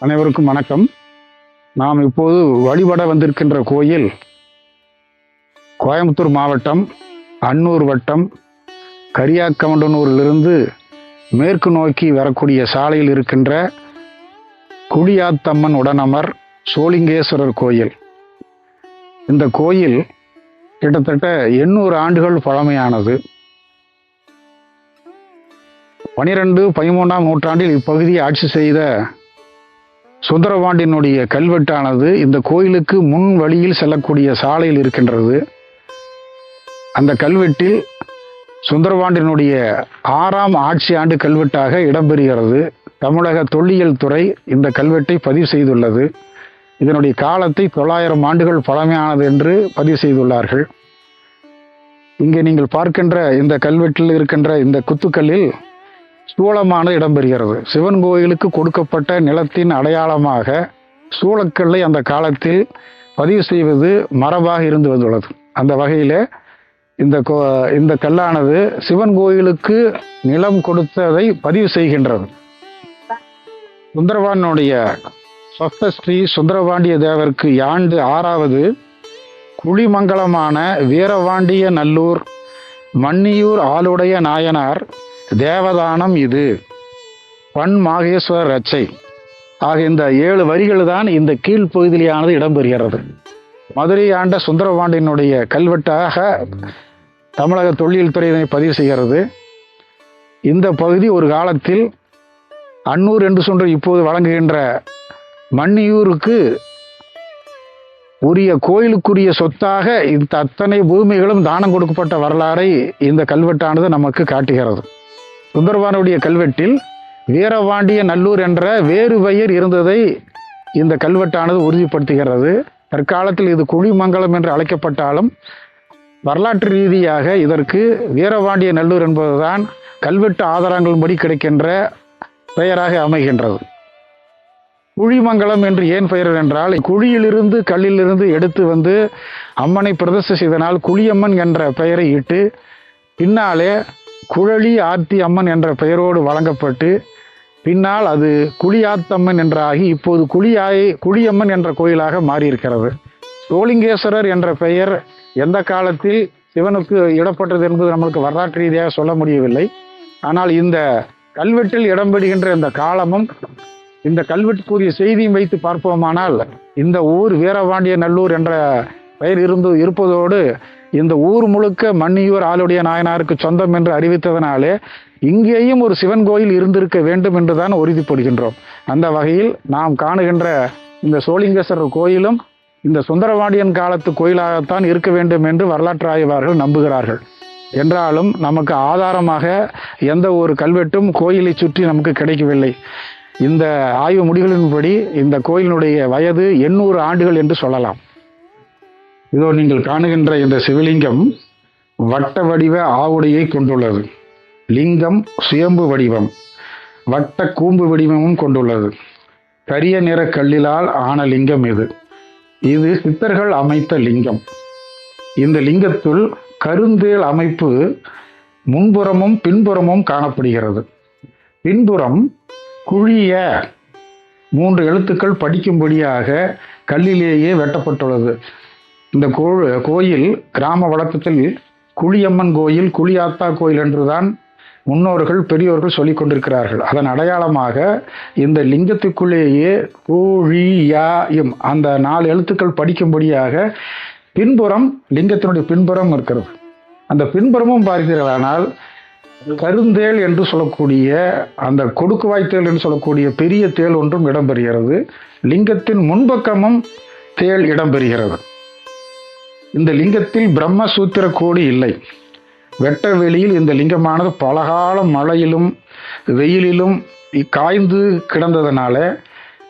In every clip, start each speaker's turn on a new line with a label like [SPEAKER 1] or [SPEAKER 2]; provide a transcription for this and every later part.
[SPEAKER 1] அனைவருக்கும் வணக்கம். நாம் இப்போது வழிபட வந்திருக்கின்ற கோயில் கோயம்புத்தூர் மாவட்டம் அன்னூர் வட்டம் கரியாக்கமண்டனூரிலிருந்து மேற்கு நோக்கி வரக்கூடிய சாலையில் இருக்கின்ற குழியாத்தம்மன் உடனமர் சோளிங்கேஸ்வரர் கோயில். இந்த கோயில் கிட்டத்தட்ட 800 ஆண்டுகள் பழமையானது. 12-13ஆம் நூற்றாண்டில் இப்பகுதியை ஆட்சி செய்த சுந்தரபாண்டியனுடைய கல்வெட்டானது இந்த கோயிலுக்கு முன் வழியில் செல்லக்கூடிய சாலையில் இருக்கின்றது. அந்த கல்வெட்டில் சுந்தரபாண்டியனுடைய 6ஆம் ஆட்சி ஆண்டு கல்வெட்டாக இடம்பெறுகிறது. தமிழக தொல்லியல் துறை இந்த கல்வெட்டை பதிவு செய்துள்ளது. இதனுடைய காலத்தை 900 ஆண்டுகள் பழமையானது என்று பதிவு செய்துள்ளார்கள். இங்கே நீங்கள் பார்க்கின்ற இந்த கல்வெட்டில் இருக்கின்ற இந்த குத்துக்கல்லில் சூளமானது இடம்பெறுகிறது. சிவன் கோயிலுக்கு கொடுக்கப்பட்ட நிலத்தின் அடையாளமாக சூளக்கல்லை அந்த காலத்தில் பதிவு செய்வது மரபாக இருந்து வந்துள்ளது. அந்த வகையில் இந்த கல்லானது சிவன் கோயிலுக்கு நிலம் கொடுத்ததை பதிவு செய்கின்றது. சுந்தரபாண்டியனுடைய ஸ்ரீ சுந்தரபாண்டிய தேவருக்கு ஆண்டு 6வது குழிமங்கலமான வீரபாண்டிய நல்லூர் மன்னியூர் ஆளுடைய நாயனார் தேவதானம் இது பண் மாகேஸ்வர ரச்சை ஆக இந்த 7 வரிகள் தான் இந்த கீழ்ப்பகுதியிலானது இடம்பெறுகிறது. மதுரை ஆண்ட சுந்தரபாண்டியனுடைய கல்வெட்டாக தமிழக தொல்லியல் துறை இதனை பதிவு செய்கிறது. இந்த பகுதி ஒரு காலத்தில் அன்னூர் என்று சொல்ற இப்போது வழங்குகின்ற மன்னியூருக்கு உரிய கோயிலுக்குரிய சொத்தாக இந்த அத்தனை பூமிகளும் தானம் கொடுக்கப்பட்ட வரலாறை இந்த கல்வெட்டானது நமக்கு காட்டுகிறது. சுந்தரபாண்டியனுடைய கல்வெட்டில் வீரபாண்டிய நல்லூர் என்ற வேறு பெயர் இருந்ததை இந்த கல்வெட்டானது உறுதிப்படுத்துகிறது. தற்காலத்தில் இது குழிமங்கலம் என்று அழைக்கப்பட்டாலும் வரலாற்று ரீதியாக இதற்கு வீரபாண்டிய நல்லூர் என்பதுதான் கல்வெட்டு ஆதாரங்களின்படி கிடைக்கின்ற பெயராக அமைகின்றது. குழிமங்கலம் என்று ஏன் பெயர் என்றால் குழியிலிருந்து கல்லிலிருந்து எடுத்து வந்து அம்மனை பிரதிஷ்டை செய்தனால் குழியம்மன் என்ற பெயரை இட்டு பின்னாலே குழலி ஆர்த்தி அம்மன் என்ற பெயரோடு வழங்கப்பட்டு பின்னால் அது குழியாத்தம்மன் என்றாகி இப்போது குழியம்மன் என்ற கோயிலாக மாறியிருக்கிறது. சோளிங்கேஸ்வரர் என்ற பெயர் எந்த காலத்தில் சிவனுக்கு இடப்பட்டது என்பது நம்மளுக்கு வரலாற்று ரீதியாக சொல்ல முடியவில்லை. ஆனால் இந்த கல்வெட்டில் இடம்பெறுகின்ற இந்த காலமும் இந்த கல்வெட்டுக்குரிய செய்தியும் வைத்து பார்ப்போமானால் இந்த ஊர் வீரபாண்டிய நல்லூர் என்ற பெயர் இருப்பதோடு இந்த ஊர் முழுக்க மன்னியூர் ஆளுடைய நாயனாருக்கு சொந்தம் என்று அறிவித்ததனாலே இங்கேயும் ஒரு சிவன் கோயில் இருந்திருக்க வேண்டும் என்றுதான் உறுதிப்படுகின்றோம். அந்த வகையில் நாம் காணுகின்ற இந்த சோளிங்கேஸ்வரர் கோயிலும் இந்த சுந்தரபாண்டியன் காலத்து கோயிலாகத்தான் இருக்க வேண்டும் என்று வரலாற்று ஆய்வாளர்கள் நம்புகிறார்கள். என்றாலும் நமக்கு ஆதாரமாக எந்த ஒரு கல்வெட்டும் கோயிலை சுற்றி நமக்கு கிடைக்கவில்லை. இந்த ஆய்வு முடிவுகளின்படி இந்த கோயிலினுடைய வயது 800 ஆண்டுகள் என்று சொல்லலாம். இதோ நீங்கள் காணுகின்ற இந்த சிவலிங்கம் வட்ட வடிவ ஆவுடையை கொண்டுள்ளது. லிங்கம் சுயம்பு வடிவம், வட்ட கூம்பு வடிவமும் கொண்டுள்ளது. கரிய நிற கல்லிலால் ஆன லிங்கம் இது சித்தர்கள் அமைத்த லிங்கம். இந்த லிங்கத்துள் கருந்தேல் அமைப்பு முன்புறமும் பின்புறமும் காணப்படுகிறது. பின்புறம் குழிய 3 எழுத்துக்கள் படிக்கும்படியாக கல்லிலேயே வெட்டப்பட்டுள்ளது. இந்த கோயில் கிராம வழக்கத்தில் குழியம்மன் கோயில், குழியாத்தா கோயில் என்றுதான் முன்னோர்கள் பெரியோர்கள் சொல்லிக் கொண்டிருக்கிறார்கள். அதன் அடையாளமாக இந்த லிங்கத்துக்குள்ளேயே குழியாயும் அந்த 4 எழுத்துக்கள் படிக்கும்படியாக பின்புறம் லிங்கத்தினுடைய பின்புறம் இருக்கிறது. அந்த பின்புறமும் பார்த்தீர்களானால் கருந்தேல் என்று சொல்லக்கூடிய அந்த கொடுக்குவாய்த்தேல் என்று சொல்லக்கூடிய பெரிய தேல் ஒன்றும் இடம்பெறுகிறது. லிங்கத்தின் முன்பக்கமும் தேல் இடம்பெறுகிறது. இந்த லிங்கத்தில் பிரம்மசூத்திர கோடி இல்லை. வெட்ட வெளியில் இந்த லிங்கமானது பலகாலம் மழையிலும் வெயிலிலும் காய்ந்து கிடந்ததனால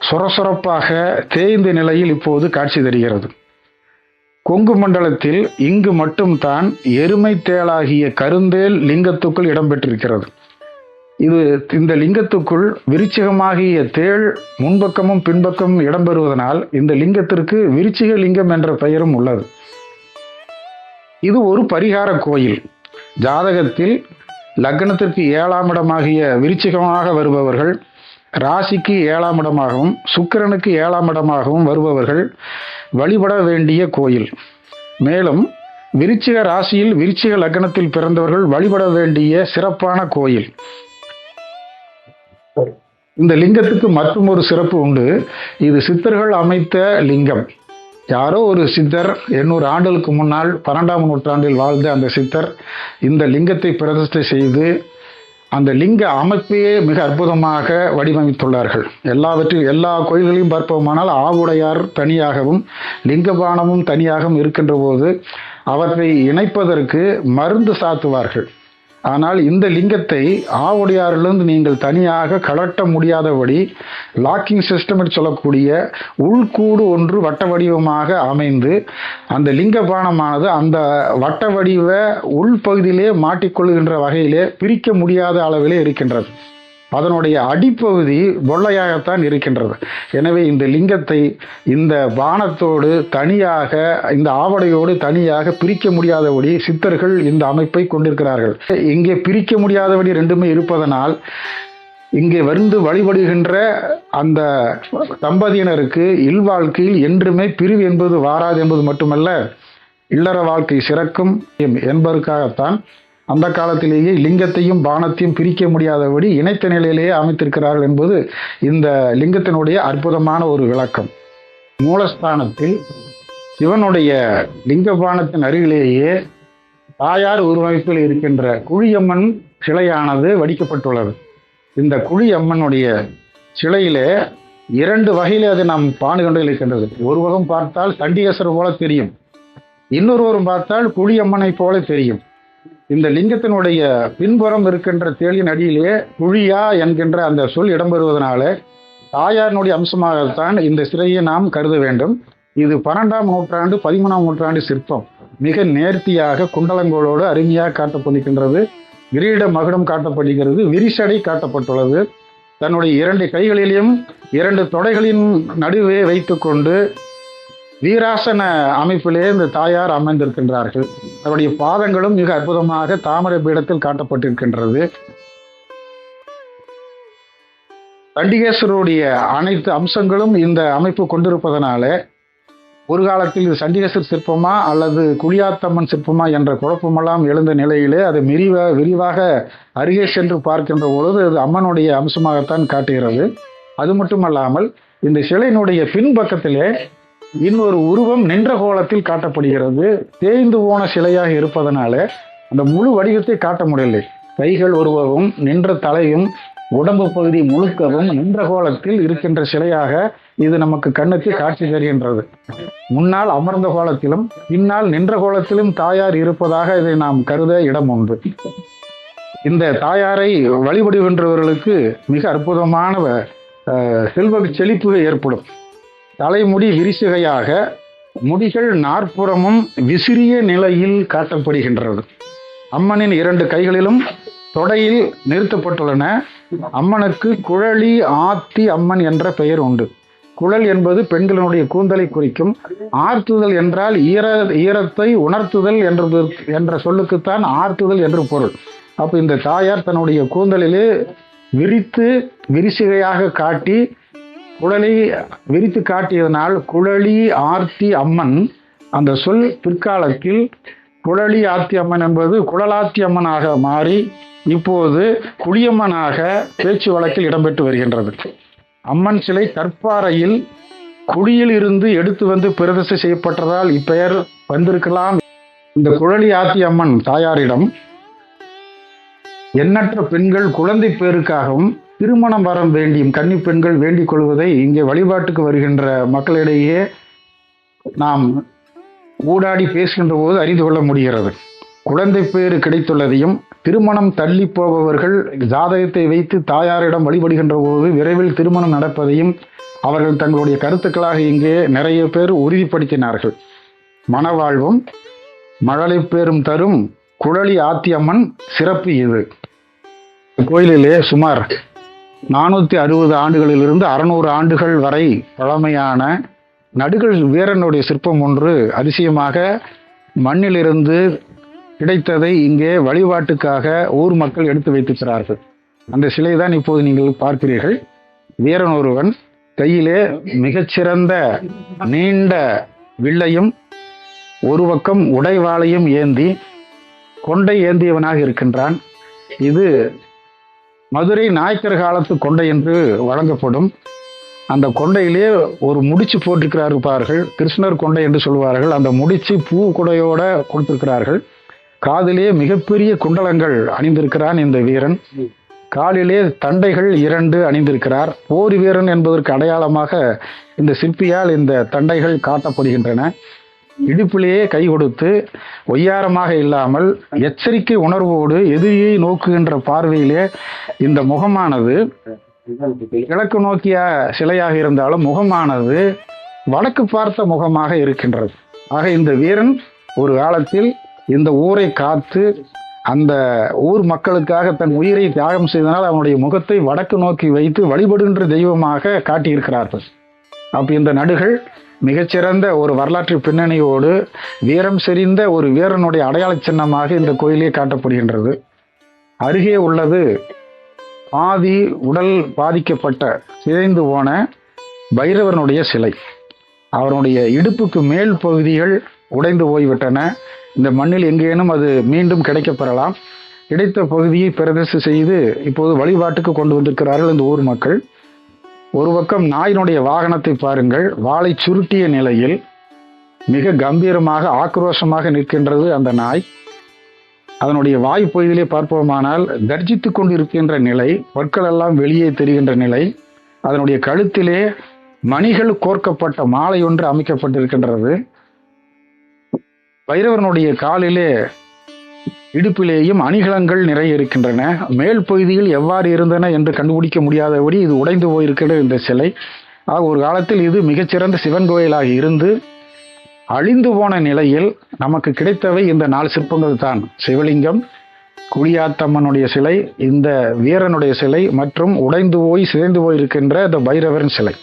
[SPEAKER 1] சொரசொரப்பாக தேய்ந்த நிலையில் இப்போது காட்சி தருகிறது. கொங்கு மண்டலத்தில் இங்கு மட்டும்தான் எருமை தேளாகிய கருந்தேல் லிங்கத்துக்குள் இடம்பெற்றிருக்கிறது. இந்த லிங்கத்துக்குள் விருச்சிகமாகிய தேள் முன்பக்கமும் பின்பக்கமும் இடம்பெறுவதனால் இந்த லிங்கத்திற்கு விருச்சிக லிங்கம் என்ற பெயரும் உள்ளது. இது ஒரு பரிகார கோயில். ஜாதகத்தில் லக்னத்திற்கு 7ஆம் இடமாகிய விருச்சிகமாக வருபவர்கள் ராசிக்கு 7ஆம் இடமாகவும் சுக்கிரனுக்கு 7ஆம் இடமாகவும் வருபவர்கள் வழிபட வேண்டிய கோயில். மேலும் விருச்சிக ராசியில் விருச்சிக லக்னத்தில் பிறந்தவர்கள் வழிபட வேண்டிய சிறப்பான கோயில். இந்த லிங்கத்துக்கு மற்றும் ஒரு சிறப்பு உண்டு. இது சித்தர்கள் அமைத்த லிங்கம். யாரோ ஒரு சித்தர் 800 ஆண்டுகளுக்கு முன்னால் 12ஆம் நூற்றாண்டில் வாழ்ந்த அந்த சித்தர் இந்த லிங்கத்தை பிரதிஷ்டை செய்து அந்த லிங்க அமைப்பையே மிக அற்புதமாக வடிவமைத்துள்ளார்கள். எல்லா கோயில்களையும் பார்ப்போமானால் ஆவுடையார் தனியாகவும் லிங்கபானமும் தனியாகவும் இருக்கின்ற போது அவற்றை இணைப்பதற்கு மருந்து சாத்துவார்கள். ஆனால் இந்த லிங்கத்தை ஆவுடையாரிலிருந்து நீங்கள் தனியாக கலட்ட முடியாதபடி லாக்கிங் சிஸ்டம் என்று சொல்லக்கூடிய உள்கூடு ஒன்று வட்ட வடிவமாக அமைந்து அந்த லிங்க பானமானது அந்த வட்ட வடிவ உள்பகுதியிலே மாட்டிக்கொள்கின்ற வகையிலே பிரிக்க முடியாத அளவிலே இருக்கின்றது. அதனுடைய அடிப்பகுதி பொள்ளையாகத்தான் இருக்கின்றது. எனவே இந்த லிங்கத்தை இந்த பானத்தோடு தனியாக இந்த ஆவடையோடு தனியாக பிரிக்க முடியாதபடி சித்தர்கள் இந்த அமைப்பை கொண்டிருக்கிறார்கள். இங்கே பிரிக்க முடியாதபடி ரெண்டுமே இருப்பதனால் இங்கே வந்து வழிபடுகின்ற அந்த தம்பதியினருக்கு இல்வாழ்க்கையில் என்றுமே பிரிவு என்பது வாராது என்பது மட்டுமல்ல, இல்லற வாழ்க்கை சிறக்கும் என்பதற்காகத்தான் அந்த காலத்திலேயே லிங்கத்தையும் பானத்தையும் பிரிக்க முடியாதபடி இணைத்த நிலையிலேயே அமைத்திருக்கிறார்கள் என்பது இந்த லிங்கத்தினுடைய அற்புதமான ஒரு விளக்கம். மூலஸ்தானத்தில் சிவனுடைய லிங்க பானத்தின் அருகிலேயே தாயார் உருவமைப்பில் இருக்கின்ற குழியம்மன் சிலையானது வடிக்கப்பட்டுள்ளது. இந்த குழியம்மனுடைய சிலையிலே 2 வகையிலே அது நாம் பாணுகண்டு இருக்கின்றது. ஒரு வகம் பார்த்தால் சண்டிகேஸ்வரர் போல தெரியும், இன்னொருவரும் பார்த்தால் குழியம்மனை போல தெரியும். இந்த லிங்கத்தினுடைய பின்புறம் இருக்கின்ற தேளின் அடியிலே குழியா என்கின்ற அந்த சொல் இடம்பெறுவதனால தாயாரினுடைய அம்சமாகத்தான் இந்த சிலையை நாம் கருத வேண்டும். இது 12ஆம் நூற்றாண்டு 13ஆம் நூற்றாண்டு சிற்பம். மிக நேர்த்தியாக குண்டலங்களோடு அருமையாக காட்டப்படுகின்றது. கிரீட மகுடம் காட்டப்படுகிறது, விரிசடை காட்டப்பட்டுள்ளது. தன்னுடைய 2 கைகளிலும் 2 தொடைகளின் நடுவே வைத்துக்கொண்டு வீராசன அமைப்பிலே இந்த தாயார் அமைந்திருக்கின்றார்கள். அவருடைய பாதங்களும் மிக அற்புதமாக தாமரை பீடத்தில் காட்டப்பட்டிருக்கின்றது. சண்டிகேஸ்வருடைய அனைத்து அம்சங்களும் இந்த அமைப்பு கொண்டிருப்பதனால ஒரு காலத்தில் இது சண்டிகேஸ்வரர் சிற்பமா அல்லது குழியாத்தம்மன் சிற்பமா என்ற குழப்பமெல்லாம் எழுந்த நிலையிலே அது விரிவாக அருகே சென்று பார்க்கின்ற பொழுது அது அம்மனுடைய அம்சமாகத்தான் காட்டுகிறது. அது மட்டுமல்லாமல் இந்த சிலையினுடைய பின்பக்கத்திலே இன்னொரு உருவம் நின்ற கோலத்தில் காட்டப்படுகிறது. தேய்ந்து போன சிலையாக இருப்பதனால அந்த முழு வடிவத்தை காட்ட முடியலை. கைகள் உருவமும் நின்ற தலையும் உடம்பு பகுதி முழுக்கவும் நின்ற கோலத்தில் இருக்கின்ற சிலையாக இது நமக்கு கண்ணுக்கு காட்சி தருகின்றது. முன்னால் அமர்ந்த கோலத்திலும் பின்னால் நின்ற கோலத்திலும் தாயார் இருப்பதாக இதை நாம் கருத இடம் உண்டு. இந்த தாயாரை வழிபடுகின்றவர்களுக்கு மிக அற்புதமான செல்வ செழிப்பு ஏற்படும். தலைமுடி விரிசிகையாக முடிகள் 4புறமும் விசிறிய நிலையில் காட்டப்படுகின்றது. அம்மனின் 2 கைகளிலும் தொடையில் நிறுத்தப்பட்டுள்ளன. அம்மனுக்கு குழலி ஆத்தி அம்மன் என்ற பெயர் உண்டு. குழல் என்பது பெண்களினுடைய கூந்தலை குறிக்கும். ஆர்த்துதல் என்றால் ஈரத்தை உணர்த்துதல் என்ற சொல்லுக்குத்தான் ஆர்த்துதல் என்று பொருள். அப்போ இந்த தாயார் தன்னுடைய கூந்தலிலே விரித்து விரிசிகையாக காட்டி குழலை விரித்து காட்டியதனால் குழலி ஆர்த்தி அம்மன் அந்த சொல் பிற்காலத்தில் குழலி ஆத்தி அம்மன் என்பது குழலாத்தி அம்மனாக மாறி இப்போது குழியம்மனாக பேச்சு வழக்கில் இடம்பெற்று வருகின்றது. அம்மன் சிலை கற்பாறையில் குழியில் இருந்து எடுத்து வந்து பிரதிஷ்டை செய்யப்பட்டதால் இப்பெயர் வந்திருக்கலாம். இந்த குழலி ஆத்தி அம்மன் தாயாரிடம் எண்ணற்ற பெண்கள் குழந்தை பேருக்காகவும் திருமணம் வரம் வேண்டியும் கன்னி பெண்கள் வேண்டிக் கொள்வதை இங்கே வழிபாட்டுக்கு வருகின்ற மக்களிடையே நாம் ஊடாடி பேசுகின்ற போது அறிந்து கொள்ள முடிகிறது. குழந்தை பேறு கிடைத்துள்ளதையும் திருமணம் தள்ளி போபவர்கள் ஜாதகத்தை வைத்து தாயாரிடம் வழிபடுகின்ற போது விரைவில் திருமணம் நடப்பதையும் அவர்கள் தங்களுடைய கருத்துக்களாக இங்கே நிறைய பேர் உறுதிப்படுத்தினார்கள். மணவாழ்வும் மழலை பேரும் தரும் குழலி ஆத்தியம்மன் சிறப்பு இது. கோயிலிலே சுமார் 460 ஆண்டுகளிலிருந்து 600 ஆண்டுகள் வரை பழமையான நடுகள் வீரனுடைய சிற்பம் ஒன்று அதிசயமாக மண்ணிலிருந்து கிடைத்ததை இங்கே வழிபாட்டுக்காக ஊர் மக்கள் எடுத்து வைத்திருக்கிறார்கள். அந்த சிலை தான் இப்போது நீங்கள் பார்க்கிறீர்கள். வீரன் ஒருவன் கையிலே மிகச்சிறந்த நீண்ட வில்லையும் ஒரு பக்கம் உடைவாளையும் ஏந்தி கொண்டை ஏந்தியவனாக இருக்கின்றான். இது மதுரை நாயக்கர் காலத்து கொண்டை என்று வழங்கப்படும். அந்த கொண்டையிலே ஒரு முடிச்சு போட்டிருக்கிறார்கள், கிருஷ்ணர் கொண்டை என்று சொல்வார்கள். அந்த முடிச்சு பூ குடையோட கொடுத்திருக்கிறார்கள். காதிலே மிகப்பெரிய குண்டலங்கள் அணிந்திருக்கிறான் இந்த வீரன். காலிலே தண்டைகள் 2 அணிந்திருக்கிறார். போர் வீரன் என்பதற்கு அடையாளமாக இந்த சிற்பியால் இந்த தண்டைகள் காட்டப்படுகின்றன. இடுப்பிலேயே கை கொடுத்து ஒய்யாரமாக இல்லாமல் எச்சரிக்கை உணர்வோடு எதிரியை நோக்குகின்ற பார்வையிலே இந்த முகமானது கிழக்கு நோக்கிய சிலையாக இருந்தாலும் முகமானது வடக்கு பார்த்த முகமாக இருக்கின்றது. ஆக இந்த வீரன் ஒரு காலத்தில் இந்த ஊரை காத்து அந்த ஊர் மக்களுக்காக தன் உயிரை தியாகம் செய்தனால் அவனுடைய முகத்தை வடக்கு நோக்கி வைத்து வழிபடுகின்ற தெய்வமாக காட்டியிருக்கிறார்கள். அப்போ இந்த நடுகள் மிகச்சிறந்த ஒரு வரலாற்று பின்னணியோடு வீரம் செறிந்த ஒரு வீரனுடைய அடையாள சின்னமாக இந்த கோயிலே காட்டப்படுகின்றது. அருகே உள்ளது பாதி உடல் பாதிக்கப்பட்ட சிதைந்து போன பைரவனுடைய சிலை. அவனுடைய இடுப்புக்கு மேல் பகுதிகள் உடைந்து போய்விட்டன. இந்த மண்ணில் எங்கேனும் அது மீண்டும் கிடைக்கப்பெறலாம். கிடைத்த பகுதியை பிரதிஷ்டை செய்து இப்போது வழிபாட்டுக்கு கொண்டு வந்திருக்கிறார்கள் இந்த ஊர் மக்கள். ஒரு பக்கம் நாயினுடைய வாகனத்தை பாருங்கள். வாளை சுருட்டிய நிலையில் மிக கம்பீரமாக ஆக்ரோஷமாக நிற்கின்றது அந்த நாய். அதனுடைய வாய் பகுதியிலே பார்ப்போமானால் கர்ஜித்து கொண்டிருக்கின்ற நிலை, பற்கள் எல்லாம் வெளியே தெரிகின்ற நிலை. அதனுடைய கழுத்திலே மணிகள் கோர்க்கப்பட்ட மாலை ஒன்று அமைக்கப்பட்டிருக்கின்றது. பைரவனுடைய காலிலே இடுப்பிலேயும் அணிகலன்கள் நிறைய இருக்கின்றன. மேல் பகுதியில் எவ்வாறு இருந்தன என்று கண்டுபிடிக்க முடியாதபடி இது உடைந்து போயிருக்கிற இந்த சிலை. ஆக ஒரு காலத்தில் இது மிகச்சிறந்த சிவன் கோயிலாக இருந்து அழிந்து போன நிலையில் நமக்கு கிடைத்தவை இந்த 4 சிற்பங்கள் தான். சிவலிங்கம், குடியாத்தம்மனுடைய சிலை, இந்த வீரனுடைய சிலை மற்றும் உடைந்து போய் சிதைந்து போயிருக்கின்ற இந்த பைரவரின் சிலை.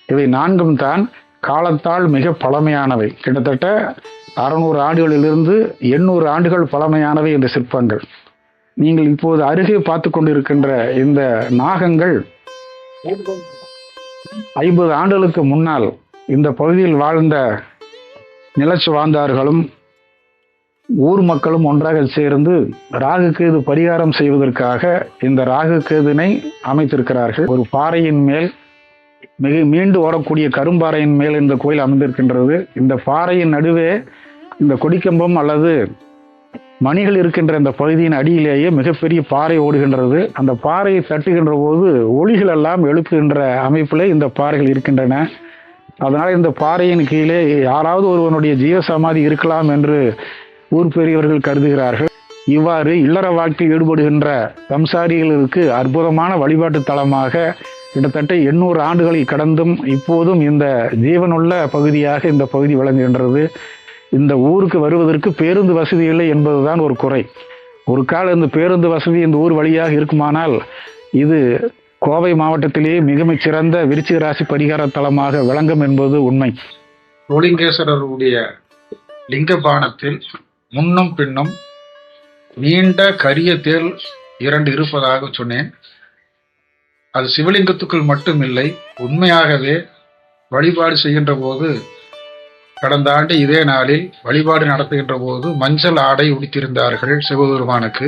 [SPEAKER 1] இவை 4ம் தான் காலத்தால் மிக பழமையானவை. கிட்டத்தட்ட 600 ஆண்டுகளிலிருந்து 800 ஆண்டுகள் பழமையானவை இந்த சிற்பங்கள். நீங்கள் இப்போது அருகே பார்த்து கொண்டிருக்கின்ற இந்த நாகங்கள் 50 ஆண்டுகளுக்கு முன்னால் இந்த பகுதியில் வாழ்ந்த நிலச்சு வாழ்ந்தார்களும் ஊர் மக்களும் ஒன்றாக சேர்ந்து ராகு கேது பரிகாரம் செய்வதற்காக இந்த ராகு கேதுனை அமைத்திருக்கிறார்கள். ஒரு பாறையின் மேல் மீண்டு ஓடக்கூடிய கரும்பாறையின் மேல் இந்த கோயில் அமைந்திருக்கின்றது. இந்த பாறையின் நடுவே இந்த கொடிக்கம்பம் அல்லது மணிகள் இருக்கின்ற இந்த பகுதியின் அடியிலேயே மிகப்பெரிய பாறை ஓடுகின்றது. அந்த பாறையை தட்டுகின்ற போது ஒளிகள் எல்லாம் எழுப்புகின்ற அமைப்பிலே இந்த பாறைகள் இருக்கின்றன. அதனால் இந்த பாறையின் கீழே யாராவது ஒருவனுடைய ஜீவசமாதி இருக்கலாம் என்று ஊர் பெரியவர்கள் கருதுகிறார்கள். இவ்வாறு இல்லற வாழ்க்கையில் ஈடுபடுகின்ற சம்சாரிகளுக்கு அற்புதமான வழிபாட்டு தலமாக கிட்டத்தட்ட 800 ஆண்டுகளை கடந்தும் இப்போதும் இந்த ஜீவனுள்ள பகுதியாக இந்த பகுதி விளங்குகின்றது. இந்த ஊருக்கு வருவதற்கு பேருந்து வசதி இல்லை என்பதுதான் ஒரு குறை. ஒரு கால இந்த பேருந்து வசதி இந்த ஊர் வழியாக இருக்குமானால் இது கோவை மாவட்டத்திலேயே மிகச் சிறந்த விருச்சிக ராசி பரிகார தலமாக விளங்கும் என்பது உண்மை.
[SPEAKER 2] ரோலிங்கேஸ்வரருடைய லிங்க பானத்தில் முன்னும் பின்னும் நீண்ட கரிய தேள் 2 இருப்பதாக சொன்னேன். அது சிவலிங்கத்துக்குள் மட்டுமில்லை, உண்மையாகவே வழிபாடு செய்கின்ற போது கடந்த ஆண்டு இதே நாளில் வழிபாடு நடத்துகின்ற போது மஞ்சள் ஆடை உடுத்தியிருந்தார்கள் சிவபெருமானுக்கு.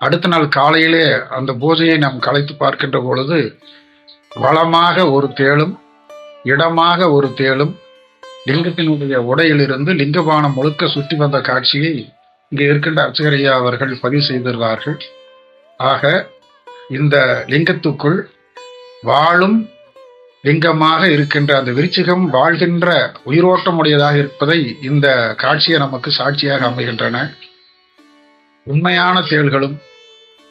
[SPEAKER 2] அடுத்த நாள் காலையிலே அந்த பூஜையை நாம் கலைத்து பார்க்கின்ற பொழுது வளமாக ஒரு தேளும் இடமாக ஒரு தேளும் லிங்கத்தினுடைய உடையிலிருந்து லிங்கபானம் முழுக்க சுற்றி வந்த காட்சியை இங்கே இருக்கின்ற அர்ச்சகரையா அவர்கள் பதிவு செய்திருந்தார்கள். ஆக இந்த லிங்கத்துக்குள் வாழும் லிங்கமாக இருக்கின்ற அந்த விருச்சிகம் வாழ்கின்ற உயிரோட்டமுடையதாக இருப்பதை இந்த காட்சியை நமக்கு சாட்சியாக அமைகின்றன. உண்மையான தேள்களும்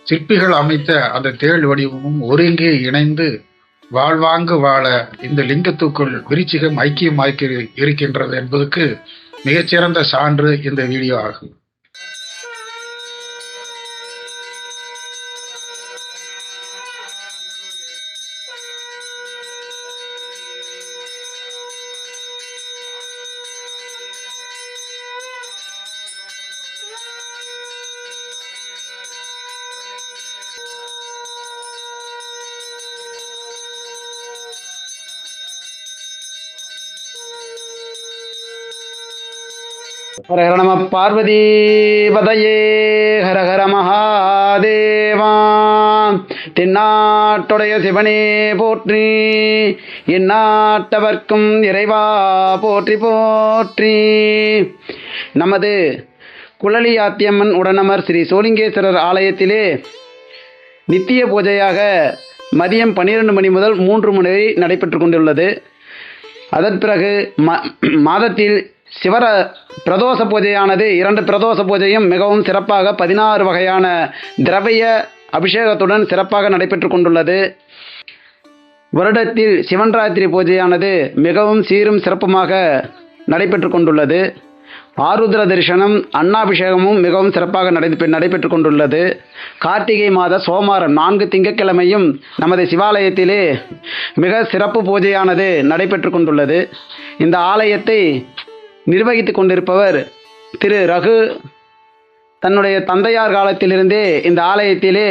[SPEAKER 2] சிற்பிகள் அமைத்த அந்த தேள் வடிவமும் ஒருங்கே இணைந்து வாழ்வாங்கு வாழ இந்த லிங்கத்துக்குள் விருச்சிகம் ஐக்கியமாக்கி இருக்கின்றது என்பதற்கு மிகச்சிறந்த சான்று இந்த வீடியோ ஆகும்.
[SPEAKER 3] ஹர ஹர நம பார்வதி பதையே ஹர ஹர மகாதேவா. தென்னாட்டுடைய சிவனே போற்றி, எந்நாட்டவர்க்கும் இறைவா போற்றி போற்றி. நமது குழலி ஆத்தியம்மன் உடனமர் ஸ்ரீ சோளிங்கேஸ்வரர் ஆலயத்திலே நித்திய பூஜையாக மதியம் 12 மணி முதல் 3 மணி வரை நடைபெற்று கொண்டுள்ளது. அதன் பிறகு மாதத்தில் பிரதோஷ பூஜையானது 2 பிரதோஷ பூஜையும் மிகவும் சிறப்பாக 16 வகையான திரவிய அபிஷேகத்துடன் சிறப்பாக நடைபெற்று கொண்டுள்ளது. வருடத்தில் சிவன்ராத்திரி பூஜையானது மிகவும் சீரும் சிறப்புமாக நடைபெற்று கொண்டுள்ளது. ஆருத்ர தரிசனம் அன்னாபிஷேகமும் மிகவும் சிறப்பாக நடைபெற்று கொண்டுள்ளது. கார்த்திகை மாத சோமவாரம் 4 திங்கட்கிழமையும் நமது சிவாலயத்திலே மிக சிறப்பு பூஜையானது நடைபெற்று கொண்டுள்ளது. இந்த ஆலயத்தை நிர்வகித்து கொண்டிருப்பவர் திரு ரகு தன்னுடைய தந்தையார் காலத்திலிருந்தே இந்த ஆலயத்திலே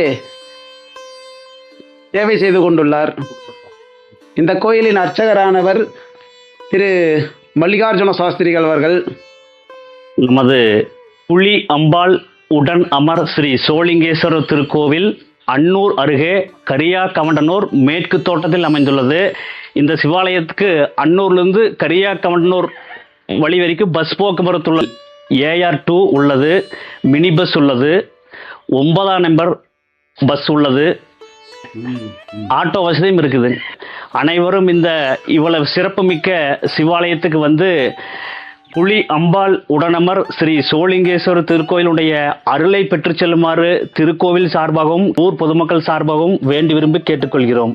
[SPEAKER 3] சேவை செய்து கொண்டுள்ளார். இந்த கோயிலின் அர்ச்சகரானவர் திரு மல்லிகார்ஜுன சாஸ்திரிகள் அவர்கள்.
[SPEAKER 4] நமது புலி அம்பாள் உடன் அமர் ஸ்ரீ சோளிங்கேஸ்வரர் திருக்கோவில் அன்னூர் அருகே கரியாக்கமண்டனூர் மேற்கு தோட்டத்தில் அமைந்துள்ளது. இந்த சிவாலயத்துக்கு அன்னூர்லேருந்து கரியாக்கமண்டனூர் வழி வரைக்கும் பஸ் போக்குவரத்து உள்ள AR2 உள்ளது, மினி பஸ் உள்ளது, 9ஆம் நம்பர் பஸ் உள்ளது, ஆட்டோ வசதியும் இருக்குது. அனைவரும் இந்த இவ்வளவு சிறப்புமிக்க சிவாலயத்துக்கு வந்து புலி அம்பாள் உடனமர் ஸ்ரீ சோளிங்கேஸ்வரர் திருக்கோயிலுடைய அருளை பெற்று செல்லுமாறு திருக்கோவில் சார்பாகவும் ஊர் பொதுமக்கள் சார்பாகவும் வேண்டி விரும்பி கேட்டுக்கொள்கிறோம்.